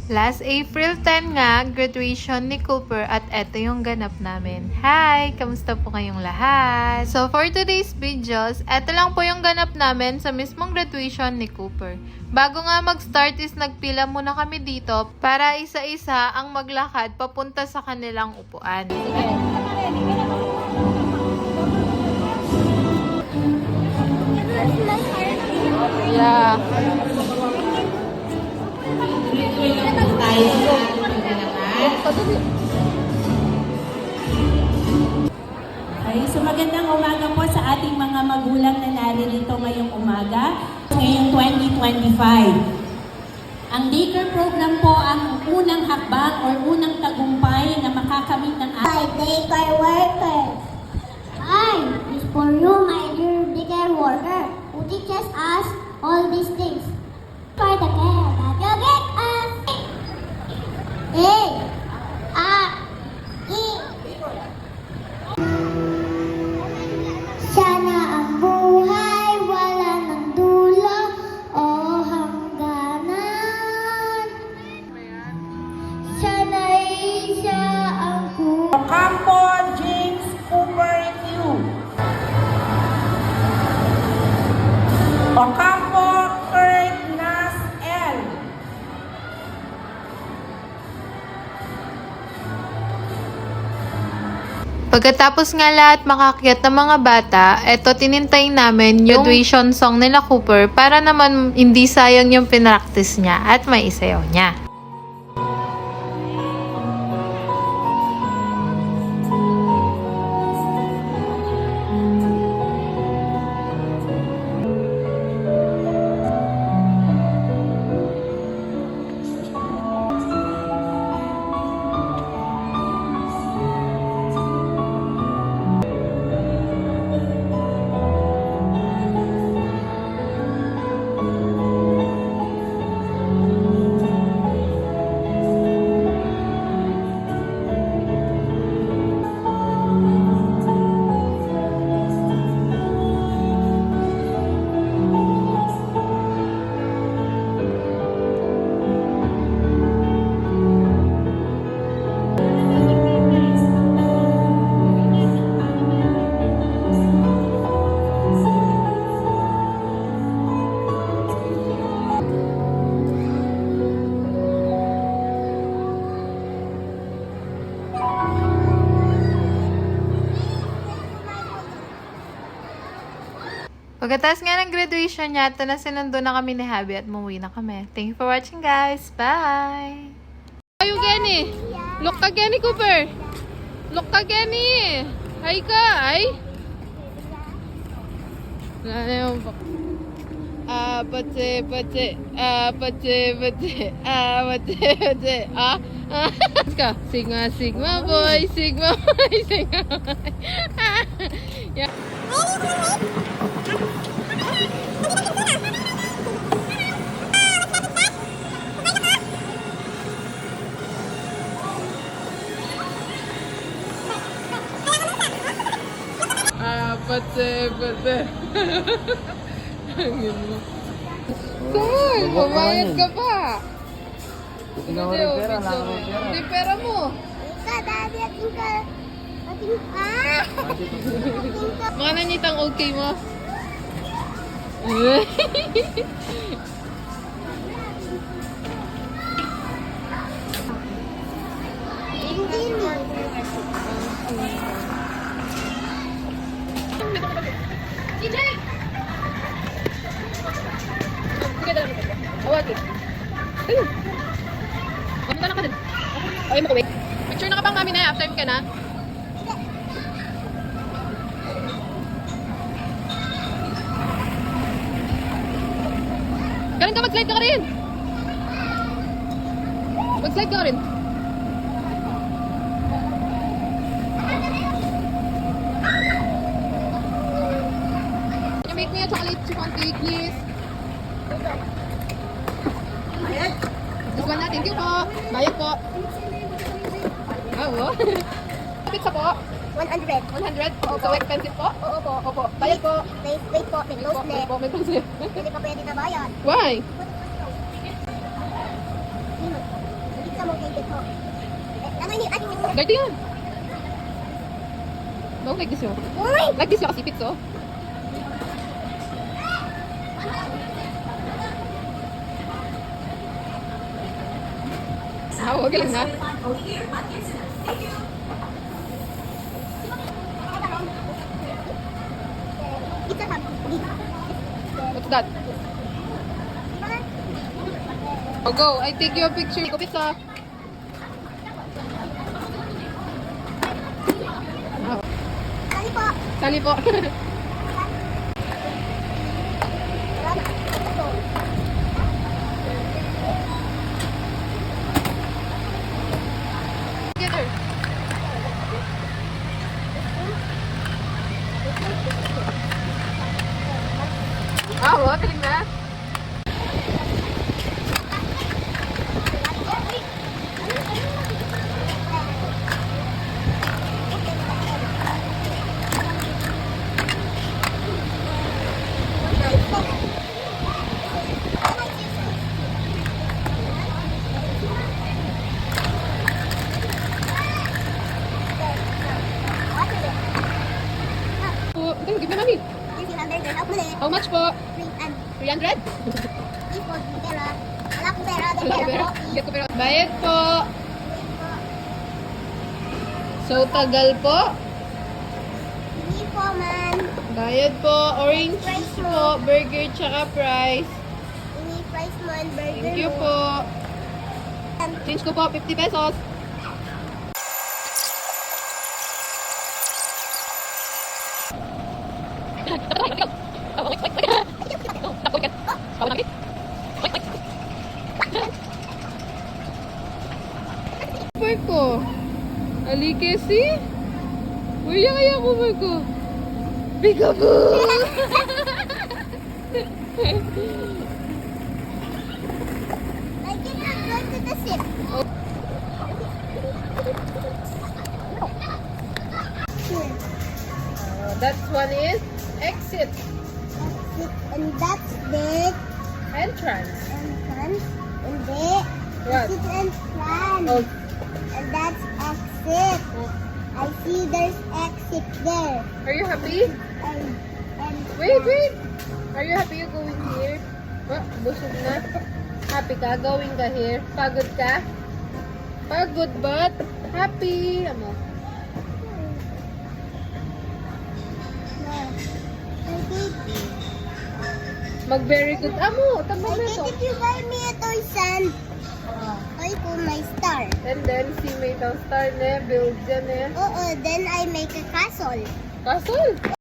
Last April 10 nga, graduation ni Cooper at eto yung ganap namin. Hi! Kamusta po kayong lahat? So for today's videos, eto lang po yung ganap namin sa mismong graduation ni Cooper. Bago nga mag-start is nagpila muna kami dito para isa-isa ang maglakad papunta sa kanilang upuan. Yeah. Okay, so magandang umaga po sa ating mga magulang na naririto ngayong umaga, ngayong 2025. Ang daycare program po ang unang hakbang o unang tagumpay na makakamit ng Daycare worker. I is for you, my dear daycare worker, who teaches us all these things. For the care that you get us. A, I, sana ang buhay wala ng dulo o hangganan. Sana'y siya ang Ocampo James Cooper Q. Ocampo Kurt Nas L. Pagkatapos nga lahat makakyat ng mga bata, eto tinintay namin yung graduation song nila Cooper para naman hindi sayang yung pinractice niya at may isayaw niya. Pagkatapos nga ng graduation niya, ito na sinundo na kami ni Habi at umuwi na kami. Thank you for watching, guys. Bye! Ayun, Kenny! Look ka, Kenny Cooper! Look ka, Kenny! Hi ka! Ay! Wala na yung... Patse, patse, patse, patse, patse, ka. Sigma, sigma boy, sigma boy, sigma boy. Yeah. Patse, patse. Cool! Mamayad ka pa! Hindi ako rin pera, wala akong pera. Hindi pera mo! Ika, daddy, ating ka. Mga nanyitang okay mo? Hindi mo. DJ! Sige, dala mo. Awagin. Ayun. Mamita lang ka din. Ay, mo wait. Picture na ka pang mami na, after ka na. Galing ka, mag-slide ka rin. Mag-slide ka rin. Can you make me a chocolate chiffon cake, please? This one na, thank you po. Bayad po. Oo. Pizza po. 100. 100? So expensive po? Oo po. Opo. Bayad po. Wait po, may close Wait net. po, may pansin. Hindi pa pwede na bayad. Why? Dirty yan. Don't like this yo. Like this yo kasi pizza. Ah, okay lang na. What's that? Oh, go. I take you a picture. Go pizza. Oh. Sali po. Together. Ah, what? Galing na. Oh, okay, give me money. How much po? 300? Get ko pero. Bayad po. So, tagal po. Bayad po. Orange juice po. Burger tsaka fries. Thank you po. Change ko po. 50 pesos. Super ko. Alike si. Uy, kaya ko ko. Peekaboo! That one is exit. And that's the Entrance. entrance. And the What? exit entrance. Oh, And that's exit. I see there's exit there. are you happy? And Wait. Are you happy you going here? Oh, busog na. Happy ka? Going ka here? Pagod ka? Pagod but happy. Ano? Mag very good. Amo, tama na to. if you buy me a toy sand, I put my star. And then, si may daw star na, build dyan eh. Then I make a castle. Castle.